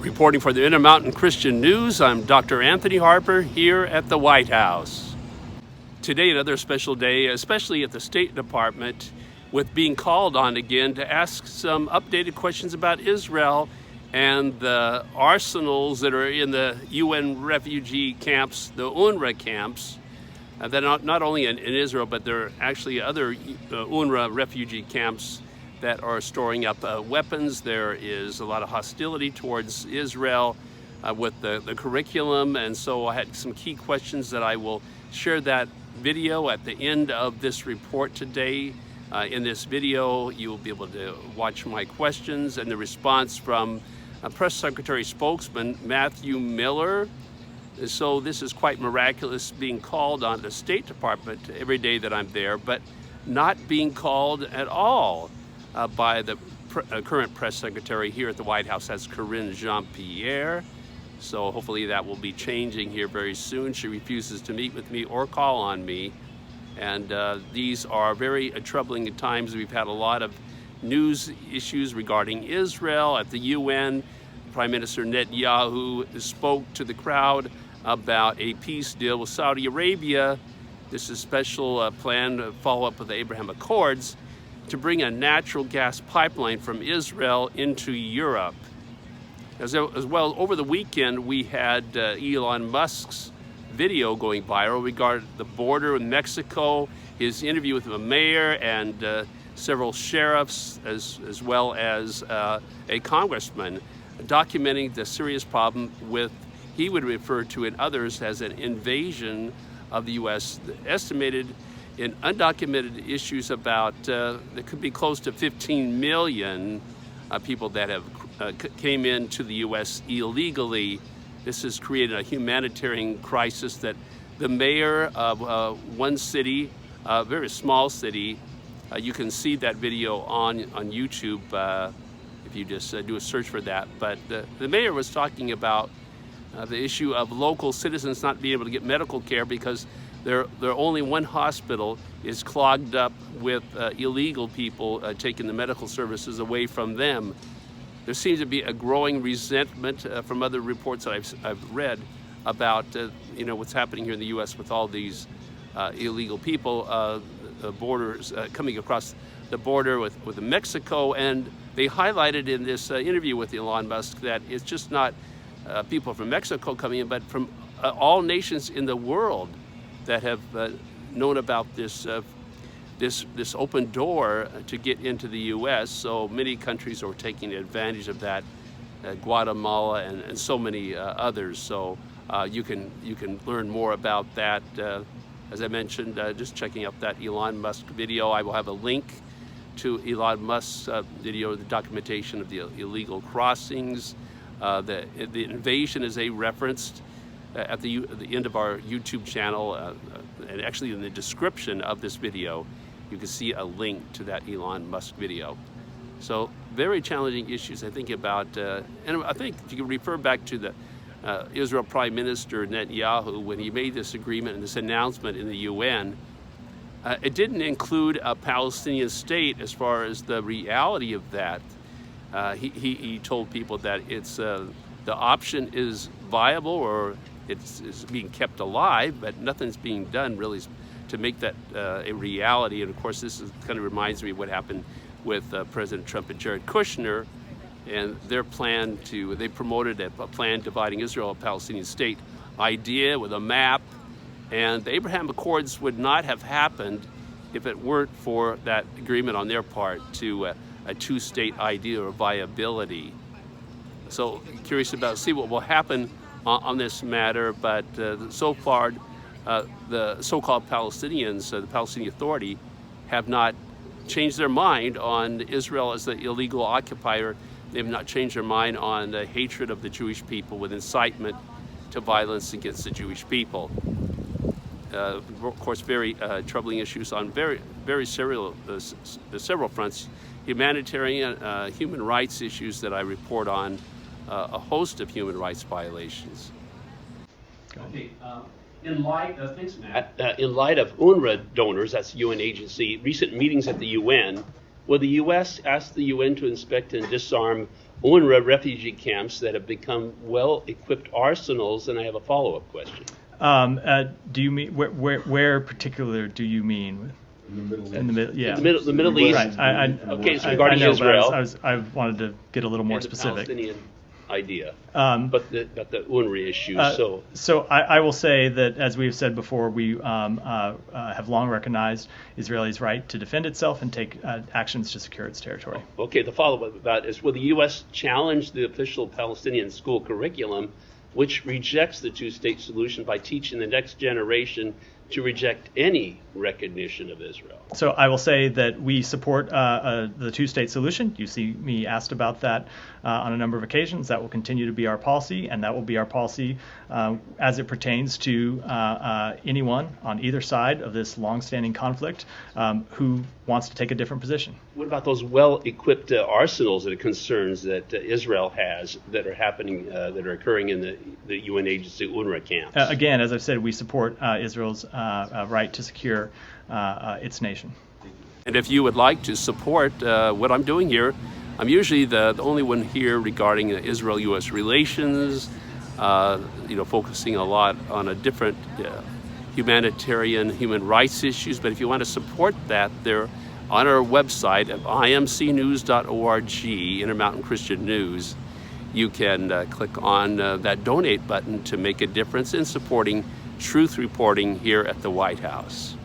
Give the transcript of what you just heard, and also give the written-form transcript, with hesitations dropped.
Reporting for the InterMountain Christian News, I'm Dr. Anthony Harper here at the White House. Today, another special day, especially at the State Department, with being called on again to ask some updated questions about Israel and the arsenals that are in the UN refugee camps, the Unrwa camps, that are not only in Israel, but there are actually other Unrwa refugee camps that are storing up weapons. There is a lot of hostility towards Israel with the curriculum, and so I had some key questions that I will share that video at the end of this report today. In this video, you will be able to watch my questions and the response from Press Secretary spokesman Matthew Miller. So this is quite miraculous, being called on the State Department every day that I'm there, but not being called at all by the current press secretary here at the White House. That's Karine Jean-Pierre. So hopefully that will be changing here very soon. She refuses to meet with me or call on me. And these are very troubling times. We've had a lot of news issues regarding Israel at the UN. Prime Minister Netanyahu spoke to the crowd about a peace deal with Saudi Arabia. This is a special plan to follow up with the Abraham Accords to bring a natural gas pipeline from Israel into Europe. As well, over the weekend, we had Elon Musk's video going viral regarding the border with Mexico, his interview with the mayor and several sheriffs, as well as a congressman, documenting the serious problem with, he would refer to it others as an invasion of the U.S. Estimated in undocumented issues about, there could be close to 15 million people that have came into the U.S. illegally. This has created a humanitarian crisis that the mayor of one city, a very small city, you can see that video on YouTube if you just do a search for that. But the mayor was talking about the issue of local citizens not being able to get medical care because their only one hospital is clogged up with illegal people taking the medical services away from them. There seems to be a growing resentment from other reports that I've read about what's happening here in the U.S. with all these illegal people, borders coming across the border with Mexico. And they highlighted in this interview with Elon Musk that it's just not people from Mexico coming in, but from all nations in the world that have known about this open door to get into the U.S. So many countries are taking advantage of that, Guatemala and so many others. So you can learn more about that. As I mentioned, just checking out that Elon Musk video. I will have a link to Elon Musk's video, the documentation of the illegal crossings. The invasion is referenced at the end of our YouTube channel, and actually in the description of this video, you can see a link to that Elon Musk video. So very challenging issues, I think, about, and I think if you can refer back to the Israel Prime Minister Netanyahu, when he made this agreement and this announcement in the UN, it didn't include a Palestinian state as far as the reality of that. He told people that it's the option is viable or it's being kept alive, but nothing's being done really to make that a reality. And of course, this kind of reminds me of what happened with President Trump and Jared Kushner and their plan they promoted a plan dividing Israel, a Palestinian state idea with a map. And the Abraham Accords would not have happened if it weren't for that agreement on their part to a two-state idea or viability. So curious about see what will happen on this matter, but so far the so-called Palestinians, the Palestinian Authority, have not changed their mind on Israel as the illegal occupier. They have not changed their mind on the hatred of the Jewish people with incitement to violence against the Jewish people. Of course, very troubling issues on several fronts. Humanitarian, human rights issues that I report on, a host of human rights violations. Okay. In light of UNRWA donors, that's the UN agency, recent meetings at the UN, will the U.S. ask the UN to inspect and disarm Unrwa refugee camps that have become well-equipped arsenals? And I have a follow-up question. Do you mean where particular do you mean? In the Middle, yeah. The Middle East. Right. Okay, so regarding Israel. I wanted to get a little more specific. The Palestinian idea, but the Unrwa issue. So I will say that, as we've said before, we have long recognized Israel's right to defend itself and take actions to secure its territory. Okay, the follow-up about is, will the U.S. challenge the official Palestinian school curriculum, which rejects the two-state solution, by teaching the next generation to reject any recognition of Israel? So I will say that we support the two-state solution. You see me asked about that on a number of occasions. That will continue to be our policy, and that will be our policy as it pertains to anyone on either side of this long-standing conflict who wants to take a different position. What about those well-equipped arsenals that it concerns that Israel has that are happening, that are occurring in the UN agency UNRWA camps? Again, as I've said, we support Israel's right to secure its nation. And if you would like to support what I'm doing here, I'm usually the only one here regarding Israel-U.S. relations, focusing a lot on a different humanitarian, human rights issues. But if you want to support that, they're on our website at imcnews.org, InterMountain Christian News. You can click on that donate button to make a difference in supporting truth reporting here at the White House.